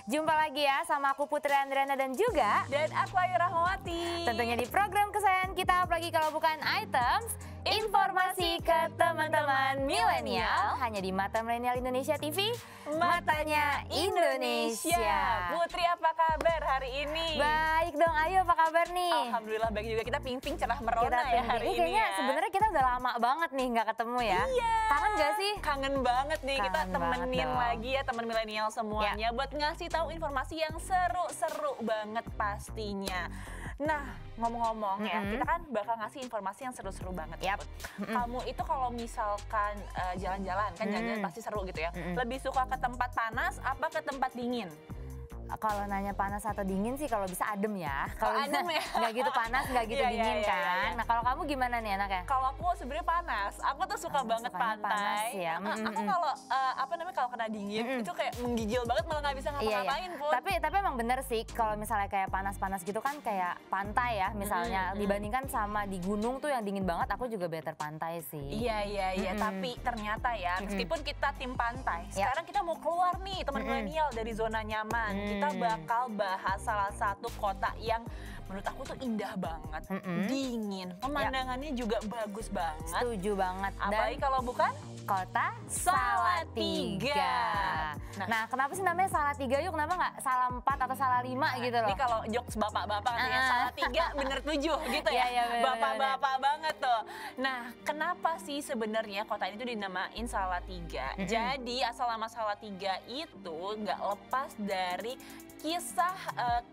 Jumpa lagi ya sama aku Putri Andriana dan juga dan aku Ayu Rahmawati. tentunya di program kesayangan kita, apalagi kalau bukan items, informasi ke teman-teman milenial hanya di Mata Milenial Indonesia TV, matanya Indonesia. Putri, apa kabar hari ini? Baik dong, Ayu, apa kabar nih? Alhamdulillah baik juga, kita ping-ping cerah merona Kita ya hari ini kayaknya ya. sebenarnya kita udah lama banget nih nggak ketemu ya. Iya. Kangen gak sih? Kangen banget nih, kita Kangen temenin banget dong. lagi ya teman milenial semuanya buat ngasih tahu informasi yang seru-seru banget pastinya. Nah, ngomong-ngomong ya, kita kan bakal ngasih informasi yang seru-seru banget. Yap. Kamu itu kalau misalkan jalan-jalan, kan jalan-jalan pasti seru gitu ya. Lebih suka ke tempat panas apa ke tempat dingin? Kalau nanya panas atau dingin sih kalau bisa adem ya. Kalau adem ya? nggak gitu panas, nggak gitu Iya, dingin iya, kan. iya. Nah kalau kamu gimana nih anaknya? Kalau aku sebenarnya panas, aku tuh suka banget sukanya pantai. panas ya. Aku kalau kalau kena dingin itu kayak menggigil banget, malah nggak bisa ngapa-ngapain pun. Tapi emang bener sih kalau misalnya kayak panas-panas gitu kan kayak pantai ya misalnya dibandingkan sama di gunung tuh yang dingin banget, aku juga better pantai sih. Iya. Tapi ternyata ya, meskipun kita tim pantai, sekarang kita mau keluar nih teman milenial dari zona nyaman. Kita bakal bahas salah satu kota yang menurut aku tuh indah banget, dingin, pemandangannya juga bagus banget. Setuju banget. Apalagi kalau bukan kota Salatiga. Nah, kenapa sih namanya Salatiga yuk? Kenapa nggak Salah-4 atau Salah-5 gitu loh? Ini kalau jokes bapak-bapak katanya Salatiga bener 7 gitu ya. Iya, Bapak-bapak banget tuh. Nah, kenapa sih sebenarnya kota ini tuh dinamain Salatiga? Jadi asal nama Salatiga itu nggak lepas dari kisah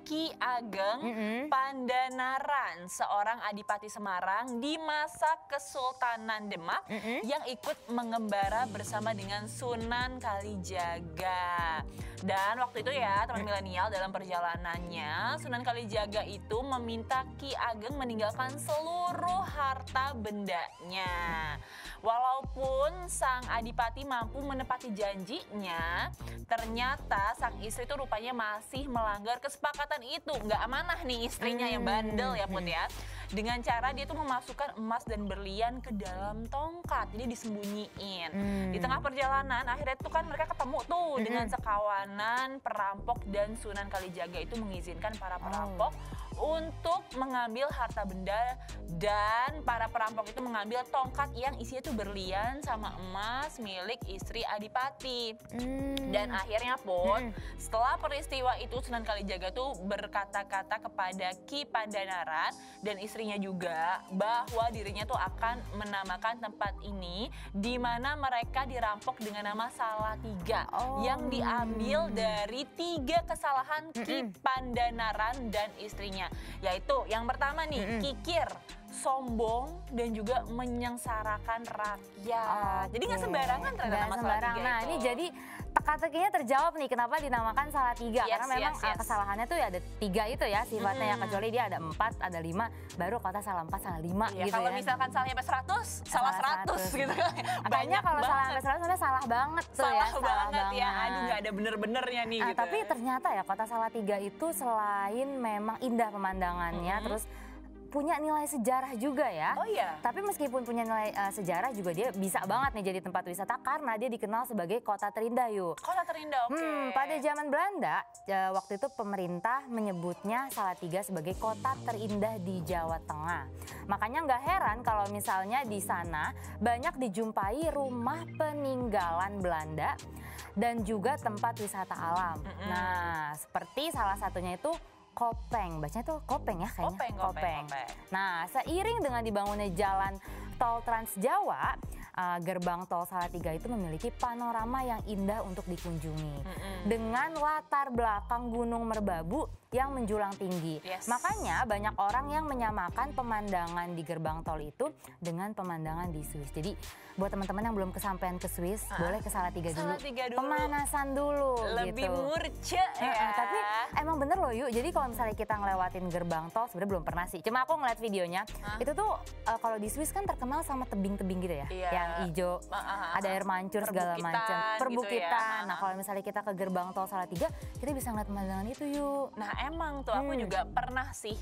Ki Ageng Pandanaran, seorang adipati Semarang di masa Kesultanan Demak yang ikut mengembara bersama dengan Sunan Kalijaga. Dan waktu itu ya teman milenial, dalam perjalanannya Sunan Kalijaga itu meminta Ki Ageng meninggalkan seluruh harta bendanya. Walaupun sang adipati mampu menepati janjinya, ternyata sang istri itu rupanya masih melanggar kesepakatan itu. Nggak amanah nih istrinya yang bandel ya Put ya. Dengan cara dia tuh memasukkan emas dan berlian ke dalam tongkat, jadi disembunyiin. Di tengah perjalanan akhirnya tuh kan mereka ketemu tuh dengan sekawanan perampok, dan Sunan Kalijaga itu mengizinkan para perampok untuk mengambil harta benda, dan para perampok itu mengambil tongkat yang isinya tuh berlian sama emas milik istri adipati. Dan akhirnya pun setelah peristiwa itu Sunan Kalijaga tuh berkata-kata kepada Ki Pandanaran dan istrinya juga bahwa dirinya tuh akan menamakan tempat ini di mana mereka dirampok dengan nama Salatiga yang diambil dari 3 kesalahan Ki Pandanaran dan istrinya, yaitu yang pertama nih kikir, sombong, dan juga menyengsarakan rakyat. Jadi nggak sembarangan ternyata nama Salatiga itu. Nah ini jadi teka-tekinya terjawab nih kenapa dinamakan Salatiga. Karena memang kesalahannya tuh ya ada 3 itu ya sifatnya ya, kecuali dia ada 4, ada 5, baru kota salah 4, salah 5 gitu kalau ya. misalkan salahnya sampai 100, salah 100 gitu. Banyak kalau salah sampai 100 sebenarnya salah banget tuh ya. Salah banget ya, aduh nggak ada bener-benernya nih gitu. Tapi ternyata ya kota Salatiga itu selain memang indah pemandangannya, terus punya nilai sejarah juga ya. Oh iya. Tapi meskipun punya nilai sejarah juga dia bisa banget nih jadi tempat wisata karena dia dikenal sebagai kota terindah yuk. Kota terindah, oke. Pada zaman Belanda waktu itu pemerintah menyebutnya Salatiga sebagai kota terindah di Jawa Tengah. Makanya nggak heran kalau misalnya di sana banyak dijumpai rumah peninggalan Belanda dan juga tempat wisata alam. Nah, seperti salah satunya itu Kopeng, bacanya tuh Kopeng ya kayaknya. Kopeng. Nah, seiring dengan dibangunnya jalan tol Trans Jawa, gerbang tol Salatiga itu memiliki panorama yang indah untuk dikunjungi. Dengan latar belakang Gunung Merbabu yang menjulang tinggi. Makanya banyak orang yang menyamakan pemandangan di gerbang tol itu dengan pemandangan di Swiss. Jadi buat teman-teman yang belum kesampaian ke Swiss, boleh ke Salatiga dulu. Pemanasan dulu lebih gitu. murce ya. Tapi emang bener loh yuk, jadi kalau misalnya kita ngelewatin gerbang tol, sebenarnya belum pernah sih. Cuma aku ngeliat videonya, itu tuh kalau di Swiss kan terkenal sama tebing-tebing gitu ya. Iya, yang hijau, ada air mancur segala macam, perbukitan. Gitu ya. Nah kalau misalnya kita ke gerbang tol Salatiga, kita bisa ngeliat pemandangan itu yuk. Nah emang tuh aku juga pernah sih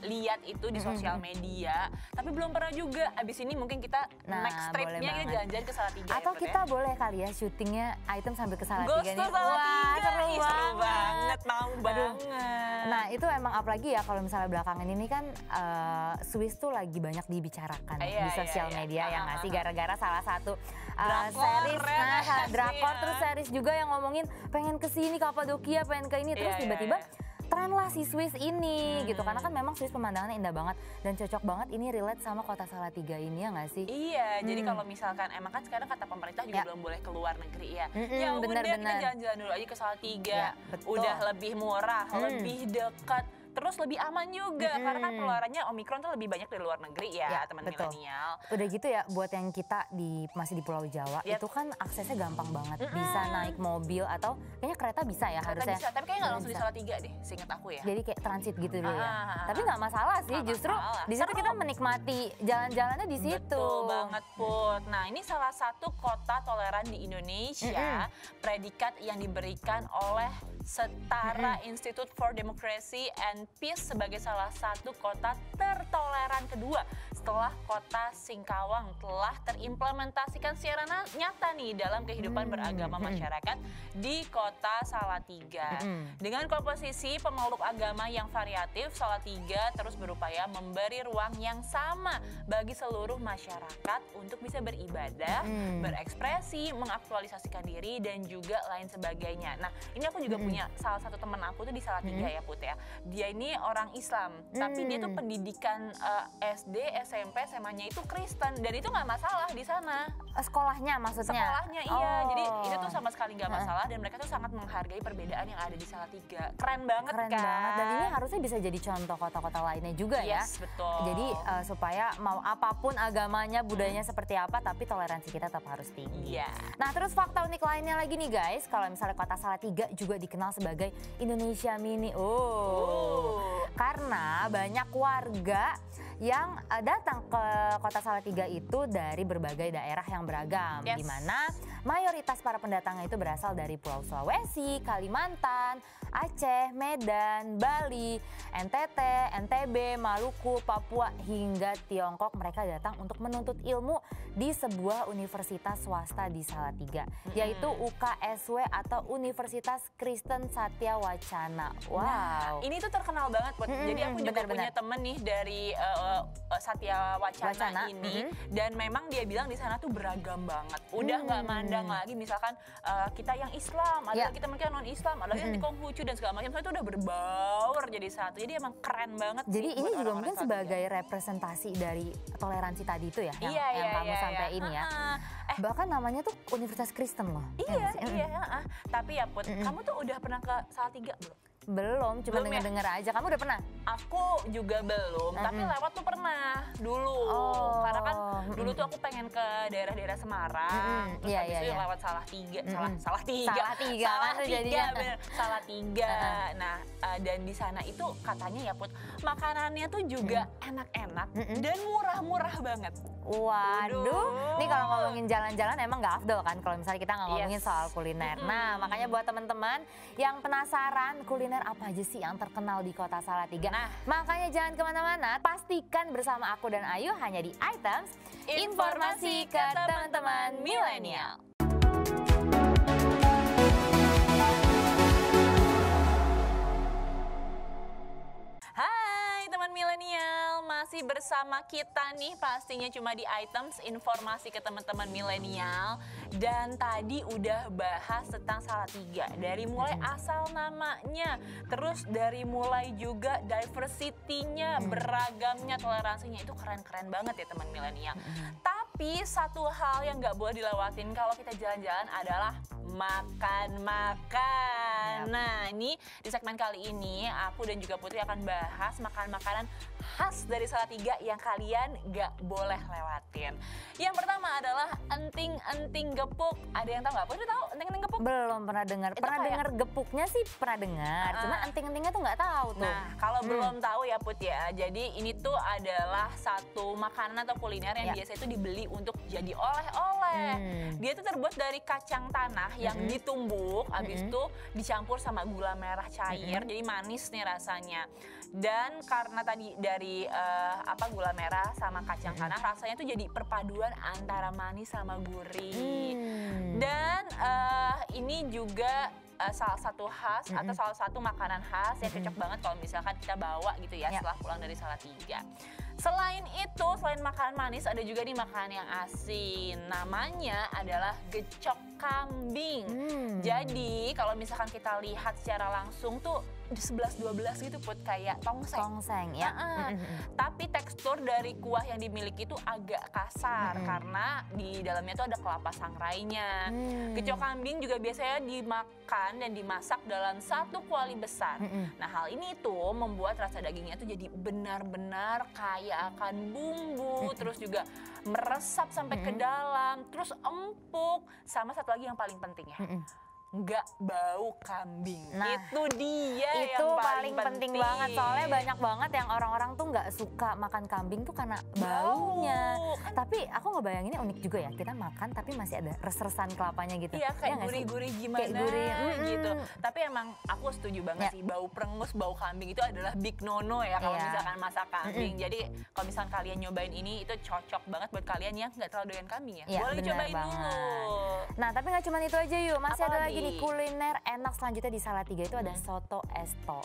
lihat itu di sosial media, tapi belum pernah juga. Abis ini mungkin kita next tripnya kita jalan-jalan ke Salatiga. Atau ya, kita boleh kali ya syutingnya item sambil ke Salatiga nih. Wah seru banget, mau banget. Nah itu emang apalagi ya kalau misalnya belakangan ini kan Swiss tuh lagi banyak dibicarakan di sosial media ya nggak sih, gara-gara salah satu series, drakor terus series juga yang ngomongin pengen ke sini Kapadokia, pengen ke ini, terus tiba-tiba tren lah si Swiss ini gitu, karena kan memang Swiss pemandangannya indah banget dan cocok banget ini relate sama kota Salatiga ini ya nggak sih? Iya, jadi kalau misalkan emang kan sekarang kata pemerintah juga belum boleh keluar negeri ya. Ya udah kita jalan-jalan dulu aja ke Salatiga, udah lebih murah, lebih dekat. Terus lebih aman juga, karena kan penularannya Omikron tuh lebih banyak dari luar negeri ya, teman milenial. Udah gitu ya, buat yang kita masih di Pulau Jawa, itu kan aksesnya gampang banget. Bisa naik mobil atau kayaknya kereta bisa ya harusnya. Bisa, tapi kayaknya nggak langsung di Salatiga deh, seinget aku ya. Jadi kayak transit gitu dulu ya. Tapi nggak masalah sih, justru di situ kita menikmati jalan-jalannya di situ. Betul banget Put. Nah ini salah satu kota toleran di Indonesia, predikat yang diberikan oleh Setara Institute for Democracy and Peace sebagai salah satu kota tertoleran kedua setelah kota Singkawang telah terimplementasikan secara nyata nih dalam kehidupan beragama masyarakat di kota Salatiga. Dengan komposisi pemeluk agama yang variatif, Salatiga terus berupaya memberi ruang yang sama bagi seluruh masyarakat untuk bisa beribadah, berekspresi, mengaktualisasikan diri, dan juga lain sebagainya. Nah ini aku juga punya salah satu teman aku tuh di Salatiga ya Put ya. Dia ini orang Islam, tapi dia tuh pendidikan SD, SMP, SMA-nya itu Kristen, dan itu nggak masalah di sana. Sekolahnya maksudnya? Sekolahnya iya, jadi itu tuh sama sekali nggak masalah, dan mereka tuh sangat menghargai perbedaan yang ada di Salatiga. Keren banget kan? Banget, dan ini harusnya bisa jadi contoh kota-kota lainnya juga ya. Betul. Jadi supaya mau apapun agamanya, budayanya seperti apa, tapi toleransi kita tetap harus tinggi. Nah terus fakta unik lainnya lagi nih guys, kalau misalnya kota Salatiga juga dikenal sebagai Indonesia Mini. Karena banyak warga yang datang ke kota Salatiga itu dari berbagai daerah yang beragam, di mana mayoritas para pendatangnya itu berasal dari Pulau Sulawesi, Kalimantan, Aceh, Medan, Bali, NTT, NTB, Maluku, Papua, hingga Tiongkok. Mereka datang untuk menuntut ilmu di sebuah universitas swasta di Salatiga, yaitu UKSW atau Universitas Kristen Satya Wacana. Wow. Nah, ini tuh terkenal banget buat. Jadi aku juga punya temen nih dari Satya Wacana ini, dan memang dia bilang di sana tuh beragam banget. Udah nggak mandang lagi misalkan kita yang Islam, ada kita mungkin non Islam, ada yang di Konghucu dan segala macam. Itu udah berbaur jadi satu. Jadi emang keren banget. Jadi ini juga mungkin sebagai representasi dari toleransi tadi itu ya, yang kamu sampaikan ya. Bahkan namanya tuh Universitas Kristen loh. Iya. Tapi ya Put, kamu tuh udah pernah ke Salatiga belum? Belum, cuma denger-denger aja. Kamu udah pernah? Aku juga belum, tapi lewat tuh pernah dulu. Karena kan dulu tuh aku pengen ke daerah-daerah Semarang, terus habis itu lewat Salatiga. Salatiga. Nah, dan di sana itu katanya ya Put, makanannya tuh juga enak-enak dan murah-murah banget. Waduh, nih kalau ngomongin jalan-jalan emang nggak afdol kan kalau misalnya kita nggak ngomongin soal kuliner. Nah, makanya buat teman-teman yang penasaran kuliner apa aja sih yang terkenal di kota Salatiga, makanya jangan kemana-mana, pastikan bersama aku dan Ayu hanya di Items Informasi ke teman-teman milenial. Milenial, masih bersama kita nih pastinya cuma di Items Informasi ke teman-teman milenial. Dan tadi udah bahas tentang Salatiga, dari mulai asal namanya, terus dari mulai juga diversity-nya, beragamnya, toleransinya, itu keren-keren banget ya teman milenial. Tapi satu hal yang nggak boleh dilewatin kalau kita jalan-jalan adalah makan-makan. Nah ini di segmen kali ini aku dan juga Putri akan bahas makanan-makanan khas dari Salatiga yang kalian gak boleh lewatin. Yang pertama adalah enting-enting gepuk. Ada yang tahu nggak? Putri tahu enting-enting gepuk? Belum pernah dengar. Pernah dengar gepuknya sih pernah dengar. Cuma enting-entingnya tuh nggak tahu tuh. Nah, kalau belum tahu ya Put ya. Jadi ini tuh adalah satu makanan atau kuliner yang biasa itu dibeli untuk jadi oleh-oleh. Dia tuh terbuat dari kacang tanah yang ditumbuk, habis itu dicampur sama gula merah cair. Jadi manis nih rasanya. Dan karena tadi dari gula merah sama kacang tanah, rasanya tuh jadi perpaduan antara manis sama gurih. Dan ini juga salah satu khas atau salah satu makanan khas yang cocok banget kalau misalkan kita bawa gitu ya setelah pulang dari Salatiga. Selain itu, selain makanan manis, ada juga nih makanan yang asin. Namanya adalah gecok kambing. Jadi kalau misalkan kita lihat secara langsung tuh 11-12 gitu Put, kayak tongseng. Tongseng ya. Tapi tekstur dari kuah yang dimiliki itu agak kasar karena di dalamnya tuh ada kelapa sangrainya. Gecok kambing juga biasanya dimakan dan dimasak dalam satu kuali besar. Nah, hal ini tuh membuat rasa dagingnya tuh jadi benar-benar kaya akan bumbu, terus juga meresap sampai ke dalam, terus empuk, sama satu lagi yang paling penting ya, nggak bau kambing. Nah, itu dia itu yang paling penting banget, soalnya banyak banget yang orang-orang tuh nggak suka makan kambing tuh karena baunya. Tapi aku ngebayanginnya unik juga ya, kita makan tapi masih ada res-resan kelapanya gitu. Iya, kayak ya gurih-gurih gimana kayak gurih, gitu. Tapi emang aku setuju banget sih, bau prengus, bau kambing itu adalah big no-no ya kalau misalkan masak kambing. Jadi kalau misalkan kalian nyobain ini, itu cocok banget buat kalian yang nggak terlalu doyan kambing ya. Boleh cobain dulu. Nah, tapi nggak cuma itu aja yuk, masih ada lagi nih kuliner enak selanjutnya di Salatiga, itu ada soto esto.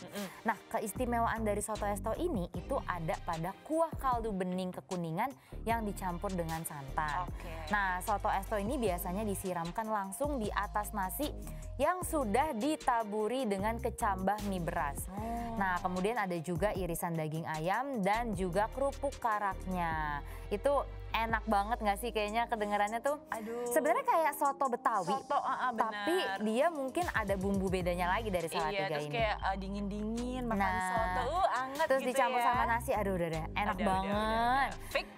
Nah, keistimewaan dari soto esto ini itu ada pada kuah kaldu bening kekuningan yang dicampur dengan santan. Nah, soto esto ini biasanya disiramkan langsung di atas nasi yang sudah ditaburi dengan kecambah mie beras. Nah, kemudian ada juga irisan daging ayam dan juga kerupuk karaknya. Itu enak banget nggak sih kayaknya kedengarannya tuh? Sebenarnya kayak soto Betawi, tapi dia mungkin ada bumbu bedanya lagi dari Salatiga terus ini. kayak dingin-dingin makan soto, anget terus gitu dicampur ya. sama nasi, aduh udah enak banget. Fix.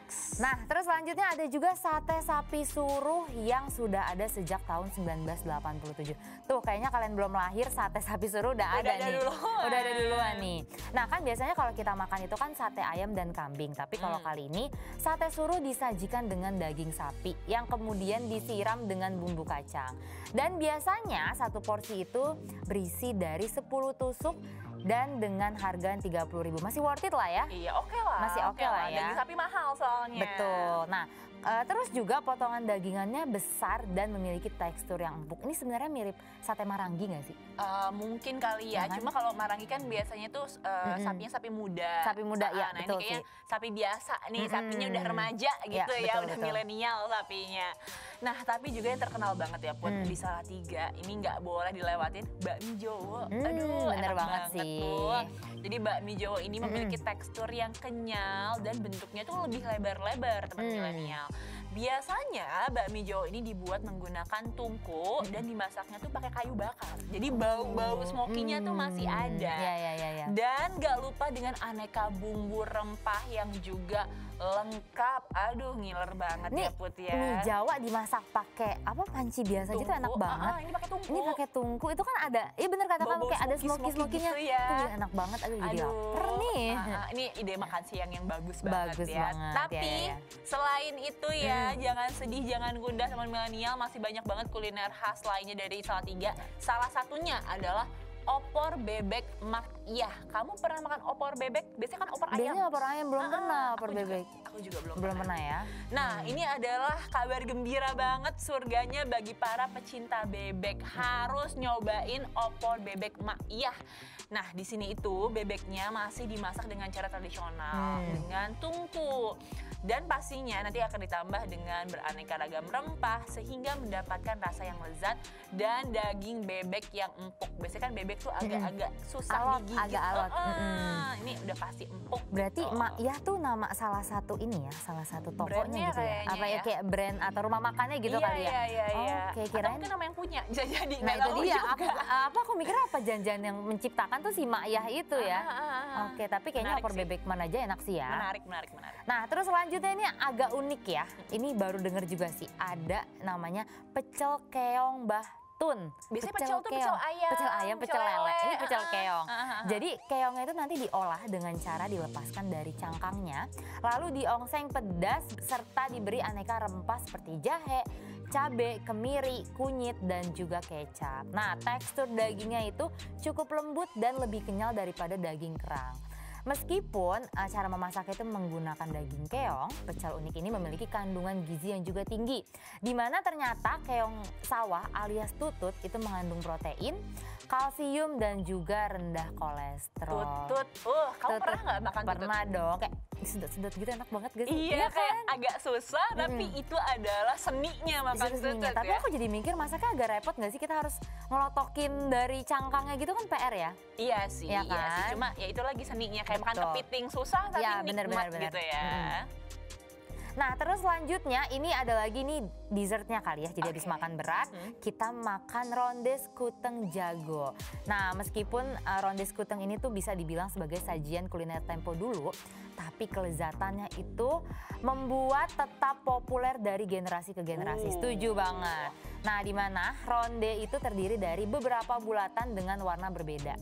Nah, terus selanjutnya ada juga sate sapi suruh yang sudah ada sejak tahun 1987. Tuh kayaknya kalian belum lahir, sate sapi suruh udah ada nih. Udah ada duluan nih. Nah, kan biasanya kalau kita makan itu kan sate ayam dan kambing, tapi kalau kali ini sate suruh disajikan dengan daging sapi yang kemudian disiram dengan bumbu kacang. Dan biasanya satu porsi itu berisi dari 10 tusuk dan dengan harga 30.000. Masih worth it lah ya? Iya, oke lah. Masih oke lah ya. Daging sapi mahal soalnya. Betul. Nah, terus juga potongan dagingannya besar dan memiliki tekstur yang empuk. Ini sebenarnya mirip sate Marangi nggak sih? Mungkin kali ya. Cuma kalau Marangi kan biasanya tuh sapinya sapi muda. Sapi muda ya, nah, betul ini kayaknya sih. Sapi biasa nih, sapinya udah remaja gitu ya, udah milenial sapinya. Nah, tapi juga yang terkenal banget ya Put, di Salatiga ini nggak boleh dilewatin bakmi Jowo. Aduh, bener enak banget sih. tuh. Jadi bakmi Jowo ini memiliki tekstur yang kenyal dan bentuknya tuh lebih lebar-lebar, teman milenial. Biasanya bakmi Jowo ini dibuat menggunakan tungku dan dimasaknya tuh pakai kayu bakar. Jadi bau-bau smokinya tuh masih ada. Iya. Dan gak lupa dengan aneka bumbu rempah yang juga lengkap. Aduh, ngiler banget Nih, ya Put ya. mie Jawa dimasak pakai apa, panci biasa gitu, enak banget. Ini pakai tungku. Ini pakai tungku. Itu kan ada, iya bener kata kamu, kayak ada smoky-smokinya. Gitu ya. Itu juga enak banget. Aduh, jadi lapar nih. Ini ide makan siang yang bagus banget ya. Banget, Tapi selain itu ya, jangan sedih, jangan gundah teman milenial, masih banyak banget kuliner khas lainnya dari Salatiga. Salah satunya adalah opor bebek Makyah. Kamu pernah makan opor bebek? Biasanya kan opor ayam. Biasanya opor ayam, belum pernah opor bebek. Aku juga belum pernah ya. Nah, ini adalah kabar gembira banget, surganya bagi para pecinta bebek. Harus nyobain opor bebek Makyah. Nah, di sini itu bebeknya masih dimasak dengan cara tradisional, dengan tungku. Dan pastinya nanti akan ditambah dengan beraneka ragam rempah sehingga mendapatkan rasa yang lezat dan daging bebek yang empuk. Biasanya kan bebek tuh agak-agak susah Alot, digigit. agak alot. Ini udah pasti empuk. Berarti gitu. Ma'yah tuh nama salah satu ini ya, salah satu tokonya Brandnya gitu ya? kayaknya Apa ya, ya. kayak brand atau rumah makannya gitu kali ya? Iya. Oke, Atau kirain. mungkin nama yang punya, bisa jadi. Nah nggak itu tahu dia, juga. aku mikir apa janjian yang menciptakan tuh si Ma'yah itu ya? Oke, tapi kayaknya Menarik opor sih. bebek mana aja enak sih ya. Menarik. Nah terus selanjutnya ini agak unik ya, ini baru denger juga sih, ada namanya pecel keong Mbah Tun. Biasanya pecel tuh pecel keong. ayam, Pecel ayam, pecel lele. Ini pecel keong. Ah. Jadi keongnya itu nanti diolah dengan cara dilepaskan dari cangkangnya, lalu diongseng pedas serta diberi aneka rempah seperti jahe, cabai, kemiri, kunyit, dan juga kecap. Nah tekstur dagingnya itu cukup lembut dan lebih kenyal daripada daging kerang. Meskipun cara memasaknya itu menggunakan daging keong, pecel unik ini memiliki kandungan gizi yang juga tinggi. Di mana ternyata keong sawah alias tutut itu mengandung protein, kalsium, dan juga rendah kolesterol. Tutut. Kamu Tutut. pernah nggak makan tutut? Pernah dong, kayak sedot-sedot gitu enak banget gak sih? Iya, kayak agak susah, tapi itu adalah seninya makan Itu seninya. tutut Tapi ya. aku jadi mikir masaknya agak repot gak sih, kita harus ngelotokin dari cangkangnya gitu kan PR ya? Iya sih, Ya iya sih. kan? Cuma ya itu lagi seninya, kayak makan Betul. kepiting susah tapi Ya, nikmat benar. gitu ya. Nah terus selanjutnya ini ada lagi nih dessertnya kali ya. Jadi habis Oke. makan berat kita makan rondes kuteng jago. Nah meskipun rondes kuteng ini tuh bisa dibilang sebagai sajian kuliner tempo dulu, tapi kelezatannya itu membuat tetap populer dari generasi ke generasi. Setuju banget. Nah di mana ronde itu terdiri dari beberapa bulatan dengan warna berbeda.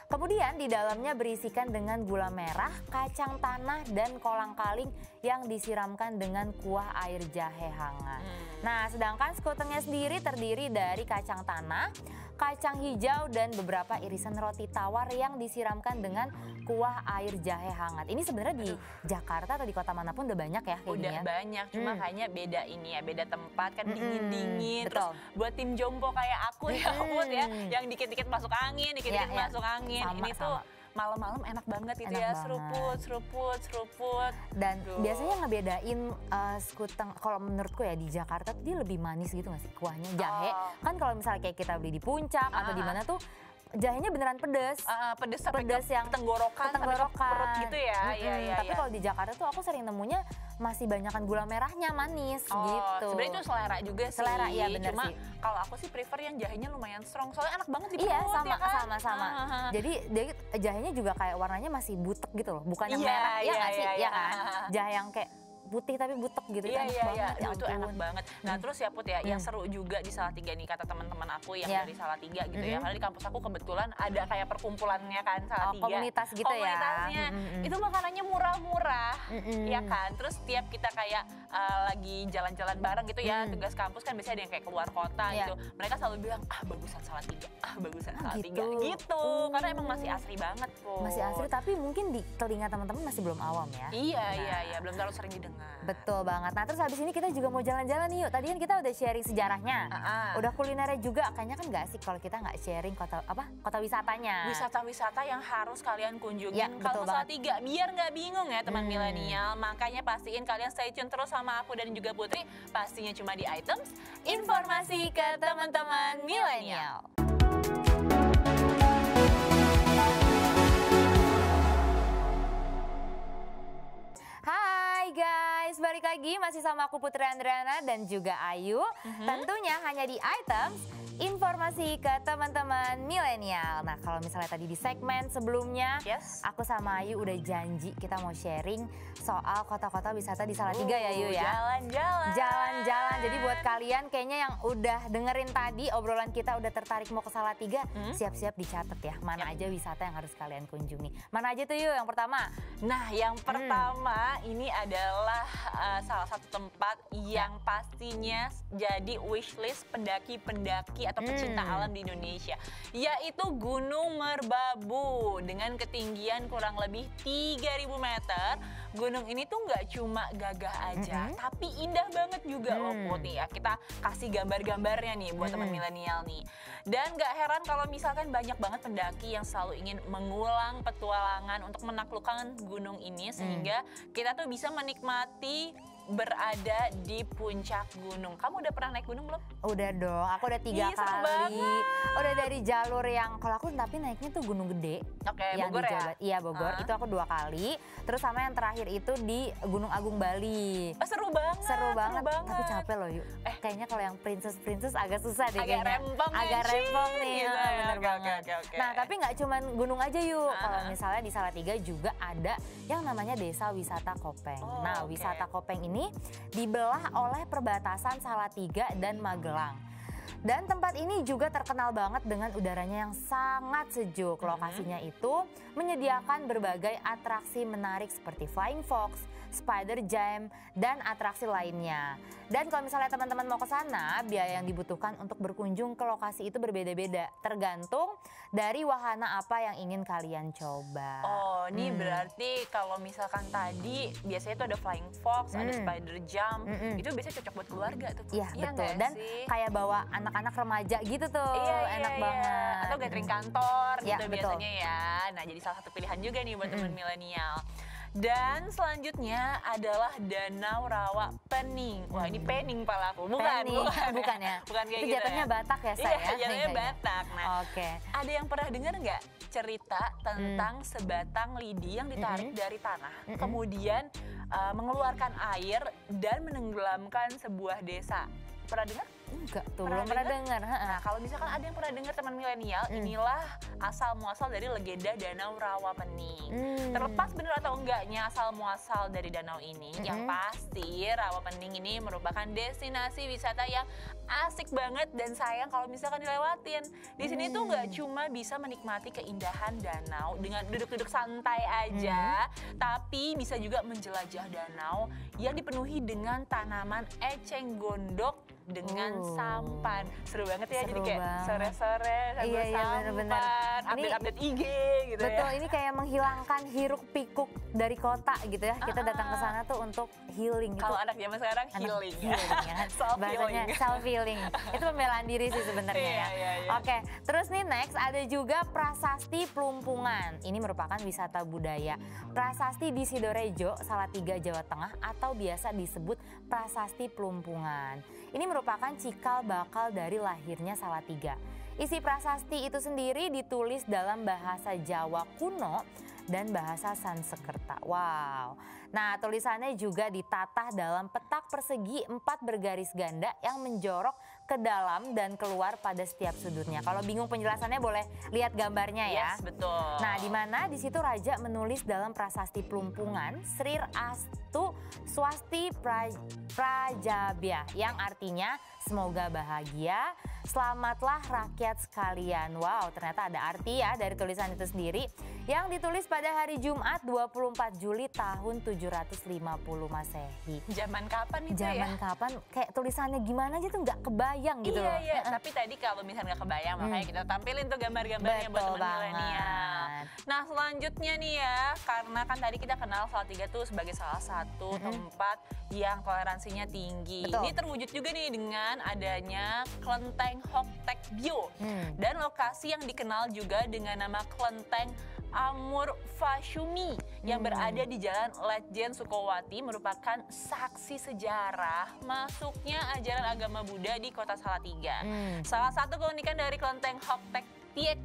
Kemudian di dalamnya berisikan dengan gula merah, kacang tanah, dan kolang-kaling yang disiramkan dengan kuah air jahe hangat. Nah sedangkan sekutengnya sendiri terdiri dari kacang tanah, kacang hijau, dan beberapa irisan roti tawar yang disiramkan dengan kuah air jahe hangat. Ini sebenarnya di Jakarta atau di kota manapun udah banyak ya kayak Udah gini ya? banyak, cuma kayaknya beda ini ya, beda tempat kan dingin-dingin. Terus betul. buat tim jompo kayak aku ya, Put ya, yang dikit-dikit masuk angin, dikit-dikit Iya. masuk angin. Sama, Ini tuh sama. malam-malam enak banget itu Enak ya, banget. seruput. Dan Aduh. biasanya ngebedain sekuteng, kalau menurutku ya di Jakarta tuh dia lebih manis gitu gak sih kuahnya, jahe. Kan kalau misalnya kayak kita beli di puncak atau di mana tuh jahenya beneran pedes. Pedes sampai Pedes ke yang tenggorokan, sampai ke perut gitu ya. Iya. Tapi kalau di Jakarta tuh aku sering nemunya masih banyakan gula merahnya, manis gitu. Sebenarnya itu selera juga sih. Selera, iya bener Cuma sih. kalau aku sih prefer yang jahenya lumayan strong, soalnya enak banget di perut Iya ya kan. sama. Jadi jahenya juga kayak warnanya masih butek gitu loh, bukan yang Iya, merah ya iya, nggak sih? iya, Iya iya. kan? Jahe yang kayak putih tapi butek gitu, Iya, enak iya, banget. Ya itu enak ampun. banget. Nah terus ya Put ya, yang seru juga di Salatiga nih kata teman-teman aku yang Iya. dari Salatiga gitu ya. Karena di kampus aku kebetulan ada kayak perkumpulannya kan Salatiga. komunitas gitu ya. Komunitasnya. Itu makanannya murah-murah, ya kan. Terus tiap kita kayak lagi jalan-jalan bareng gitu ya, tugas kampus kan biasanya ada yang kayak keluar kota Iya. gitu. Mereka selalu bilang, bagusan Salatiga, bagusan Salatiga. gitu. Gitu, karena emang masih asli banget Put. Masih asli tapi mungkin di telinga teman-teman masih belum awam ya. Iya, belum terlalu sering didengar. Betul banget. Nah terus habis ini kita juga mau jalan-jalan nih yuk. Tadi kan kita udah sharing sejarahnya, udah kulinernya juga. Kayaknya kan nggak asik kalau kita nggak sharing kota wisatanya. Wisata-wisata yang harus kalian kunjungin Ya, kalau betul ke Salatiga, biar nggak bingung ya teman milenial. Makanya pastiin kalian stay tune terus sama aku dan juga Putri. Pastinya cuma di Items Informasi ke teman-teman milenial. Hai guys, balik lagi masih sama aku Putri Andriana dan juga Ayu. Tentunya hanya di Items Informasi ke teman-teman milenial. Nah kalau misalnya tadi di segmen sebelumnya, Yes. aku sama Ayu udah janji kita mau sharing soal kota-kota wisata di Salatiga ya Ayu ya. Jalan-jalan. Jalan-jalan. Jadi buat kalian kayaknya yang udah dengerin tadi obrolan kita udah tertarik mau ke Salatiga, siap-siap dicatat ya. Mana aja wisata yang harus kalian kunjungi. Mana aja tuh Yu yang pertama? Nah, yang pertama ini adalah salah satu tempat yang pastinya jadi wishlist pendaki-pendaki atau pecinta alam di Indonesia, yaitu Gunung Merbabu dengan ketinggian kurang lebih 3.000 meter gunung ini tuh nggak cuma gagah aja, tapi indah banget juga loh Put nih ya. Kita kasih gambar-gambarnya nih buat teman milenial nih. Dan nggak heran kalau misalkan banyak banget pendaki yang selalu ingin mengulang petualangan untuk menaklukkan gunung ini, sehingga kita tuh bisa menikmati berada di puncak gunung. Kamu udah pernah naik gunung belum? Udah dong, aku udah 3 kali. Udah dari jalur yang, kalau aku tapi naiknya tuh Gunung Gede. Oke, yang Bogor di ya? Jawa. Iya Bogor, itu aku 2 kali. Terus sama yang terakhir itu di Gunung Agung Bali. Seru banget. Seru banget, tapi capek loh yuk. Kayaknya kalau yang princess agak susah deh agak kayaknya. Agak rempong nih, gitu, bener banget. Okay. Nah tapi nggak cuman gunung aja yuk. Kalau misalnya di Salatiga juga ada yang namanya Desa Wisata Kopeng. Wisata Kopeng ini dibelah oleh perbatasan Salatiga dan Magelang. Dan tempat ini juga terkenal banget dengan udaranya yang sangat sejuk. Lokasinya itu menyediakan berbagai atraksi menarik seperti Flying Fox, Spider Jam, dan atraksi lainnya. Dan kalau misalnya teman-teman mau ke sana, biaya yang dibutuhkan untuk berkunjung ke lokasi itu berbeda-beda, tergantung dari wahana apa yang ingin kalian coba. Oh, ini berarti kalau misalkan tadi biasanya tuh ada Flying Fox, ada Spider Jam, itu biasanya cocok buat keluarga tuh. Iya, betul. Dan kayak bawa anak-anak remaja gitu tuh, enak banget. Atau gathering kantor gitu betul. biasanya ya. Nah, jadi salah satu pilihan juga nih buat teman milenial. Dan selanjutnya adalah Danau Rawa Pening. Wah, ini pening pala aku. Bukan ya. Bukan kayak itu gitu jatuhnya ya. Batak ya saya. Iya, jatuhnya Batak. Nah, ada yang pernah dengar nggak cerita tentang sebatang lidi yang ditarik dari tanah, kemudian mengeluarkan air dan menenggelamkan sebuah desa? Pernah dengar? Enggak tuh, belum pernah dengar. Nah, kalau misalkan ada yang pernah dengar teman milenial, inilah asal muasal dari legenda Danau Rawa Pening. Terlepas benar atau enggaknya asal muasal dari danau ini, yang pasti Rawa Pening ini merupakan destinasi wisata yang asik banget dan sayang kalau misalkan dilewatin. Di sini tuh nggak cuma bisa menikmati keindahan danau dengan duduk-duduk santai aja, tapi bisa juga menjelajah danau yang dipenuhi dengan tanaman eceng gondok dengan sampan. Seru banget ya, jadi kayak sore-sore sambil sampan, update-update IG gitu. Betul, ini kayak menghilangkan hiruk pikuk dari kota gitu ya. Kita datang ke sana tuh untuk healing gitu. Kalau anak zaman sekarang healing ya. Bahasanya self healing. Itu pembelaan diri sih sebenarnya ya. Oke, terus nih next ada juga Prasasti Plumpungan. Ini merupakan wisata budaya. Prasasti di Sidorejo, Salatiga, Jawa Tengah, atau biasa disebut Prasasti Plumpungan. Ini merupakan cikal bakal dari lahirnya Salatiga. Isi prasasti itu sendiri ditulis dalam bahasa Jawa kuno dan bahasa Sanskerta. Wow. Nah, tulisannya juga ditatah dalam petak persegi 4 bergaris ganda yang menjorok ke dalam dan keluar pada setiap sudutnya. Kalau bingung penjelasannya boleh lihat gambarnya ya. Yes, betul. Nah, di mana di situ raja menulis dalam prasasti Plumpungan, Srir Astu Swasti Prajabya, yang artinya semoga bahagia, selamatlah rakyat sekalian. Wow, ternyata ada arti ya dari tulisan itu sendiri, yang ditulis pada hari Jumat 24 Juli tahun 750 Masehi. Zaman kapan itu ya? Zaman kapan, kayak tulisannya gimana aja tuh nggak kebayang gitu loh. Iya, tapi tadi kalau misalnya nggak kebayang, makanya kita tampilin tuh gambar-gambarnya buat teman milenial. Nah, selanjutnya nih ya, karena kan tadi kita kenal Salatiga tuh sebagai salah satu tempat yang toleransinya tinggi. Ini terwujud juga nih dengan adanya Klenteng Hoktek Bio dan lokasi yang dikenal juga dengan nama Klenteng Amur Fahsumi yang berada di Jalan Letjen Sukowati, merupakan saksi sejarah masuknya ajaran agama Buddha di kota Salatiga. Salah satu keunikan dari Klenteng Hoktek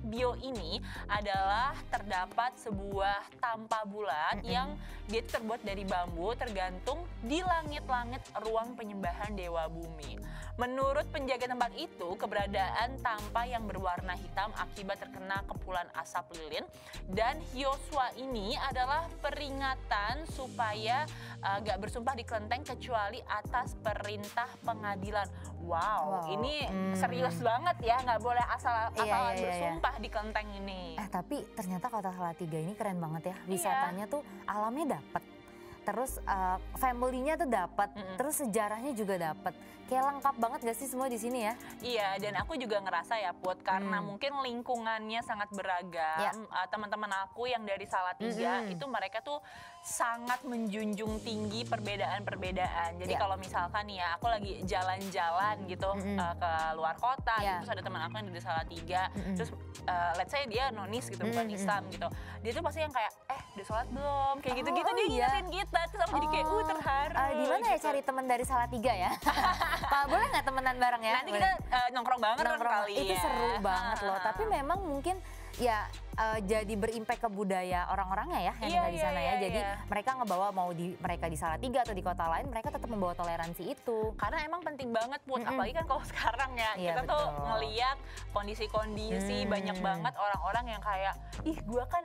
Bio ini adalah terdapat sebuah tampa bulat yang dia terbuat dari bambu tergantung di langit-langit ruang penyembahan Dewa Bumi. Menurut penjaga tempat itu, keberadaan tampa yang berwarna hitam akibat terkena kepulan asap lilin dan hioswa ini adalah peringatan supaya gak bersumpah di kelenteng kecuali atas perintah pengadilan. Wow. Ini serius banget ya, nggak boleh asal-asalan bersumpah di kelenteng ini. Tapi ternyata kota Salatiga ini keren banget ya, wisatanya tuh alamnya dapet. Terus family-nya tuh dapat, terus sejarahnya juga dapat. Kayak lengkap banget gak sih semua di sini ya? Iya, dan aku juga ngerasa ya Put, karena mungkin lingkungannya sangat beragam. Teman-teman aku yang dari Salatiga itu mereka tuh sangat menjunjung tinggi perbedaan-perbedaan. Jadi kalau misalkan nih ya, aku lagi jalan-jalan gitu ke luar kota, terus ada teman aku yang dari Salatiga, terus let's say dia nonis gitu, bukan Islam gitu. Dia tuh pasti yang kayak, udah sholat belum? Kayak gitu-gitu dia ngingetin kita. Terus aku jadi kayak, terharu. Di mana ya cari teman dari Salatiga ya? Pak, boleh nggak temenan bareng ya? Nanti kita nongkrong bareng kali ya. Itu seru banget loh. Tapi memang mungkin ya jadi berimpact ke budaya orang-orangnya ya yang tinggal di sana ya. Jadi mereka ngebawa mau mereka di Salatiga atau di kota lain, mereka tetap membawa toleransi itu. Karena emang penting banget Put, apalagi kan kalau sekarang ya kita tuh ngeliat kondisi-kondisi banyak banget orang-orang yang kayak, ih gue kan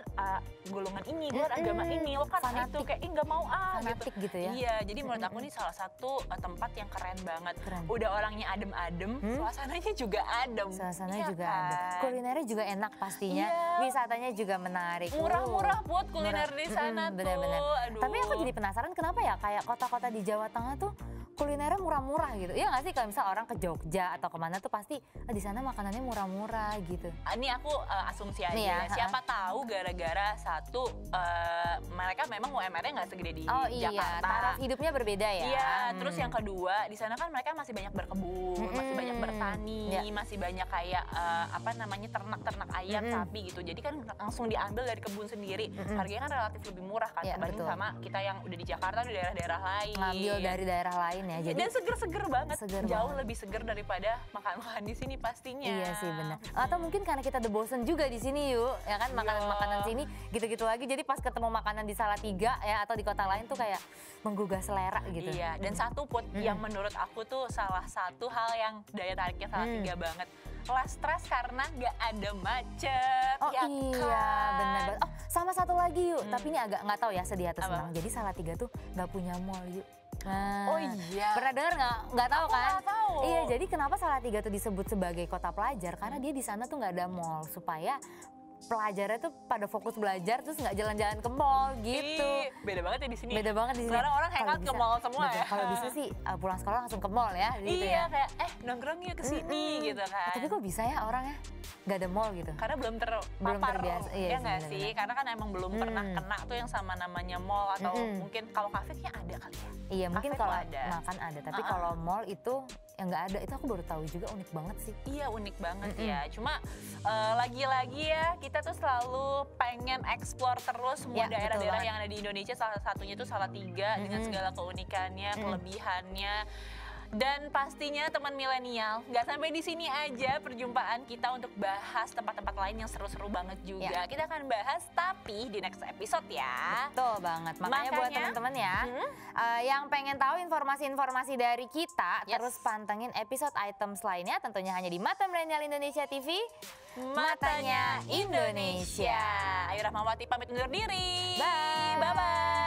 golongan ini, gue agama ini, lo kan itu kayak, ih nggak mau fanatik gitu ya. Iya, jadi menurut aku ini salah satu tempat yang keren banget. Udah orangnya adem-adem, suasananya juga adem. Suasananya juga adem. Kulinernya juga enak pastinya. Wisatanya juga menarik. Murah-murah buat kuliner di sana tuh. Bener-bener. Tapi aku jadi penasaran kenapa ya kayak kota-kota di Jawa Tengah tuh kulinernya murah-murah gitu. Iya nggak sih kalau misal orang ke Jogja atau kemana tuh pasti di sana makanannya murah-murah gitu. Ini aku asumsi aja ya. Siapa tahu gara-gara satu mereka memang UMR-nya nggak segede di Jakarta. Taraf hidupnya berbeda ya. Iya. Terus yang kedua di sana kan mereka masih banyak berkebun, masih banyak bertani, masih banyak kayak apa namanya ternak-ternak ayam, sapi gitu. Jadi kan langsung diambil dari kebun sendiri. Harganya kan relatif lebih murah kan dibanding sama kita yang udah di Jakarta di daerah-daerah lain. Ngambil dari daerah lain ya. Jadi dan seger-seger banget. Jauh lebih seger daripada makan-makan di sini pastinya. Iya sih benar. Atau mungkin karena kita udah bosen juga di sini yuk, ya kan makanan-makanan sini gitu-gitu lagi. Jadi pas ketemu makanan di Salatiga ya atau di kota lain tuh kayak menggugah selera gitu. Iya. Dan satu Put yang menurut aku tuh salah satu hal yang daya tariknya Salatiga banget. Less stress karena nggak ada macet. Oh ya iya benar banget. Oh sama satu lagi yuk, tapi ini agak nggak tahu ya sedih atau senang. Jadi Salatiga tuh nggak punya mall yuk. Nah, oh iya. Pernah dengar nggak? Nggak tahu kan? Nggak tahu. Iya, jadi kenapa Salatiga tuh disebut sebagai kota pelajar? Karena dia di sana tuh nggak ada mall supaya pelajarnya tuh pada fokus belajar terus nggak jalan-jalan ke mall gitu. Beda banget ya di sini. Beda banget di sini. Sekarang orang hangout ke mall semua ya. Kalau bisa sih pulang sekolah langsung ke mall ya. Gitu iya kayak nongkrong yuk ke sini gitu kan. Tapi kok bisa ya orangnya nggak ada mall gitu? Karena belum terbiasa. Iya nggak sih? Karena kan emang belum pernah kena tuh yang sama namanya mall atau mungkin kalau kafe kayaknya ada kali ya. Iya mungkin kalau makan ada, tapi kalau mall itu yang nggak ada, itu aku baru tahu juga, unik banget sih. Iya unik banget ya, cuma lagi-lagi ya kita tuh selalu pengen explore terus semua daerah-daerah yang ada di Indonesia, salah satunya tuh Salatiga dengan segala keunikannya, kelebihannya. Dan pastinya teman milenial, nggak sampai di sini aja perjumpaan kita untuk bahas tempat-tempat lain yang seru-seru banget juga. Kita akan bahas tapi di next episode ya. Betul banget, makanya buat teman-teman ya yang pengen tahu informasi-informasi dari kita, terus pantengin episode items lainnya tentunya hanya di Mata Milenial Indonesia TV. Matanya Indonesia. Ayu Rahmawati pamit undur diri. Bye. Bye-bye.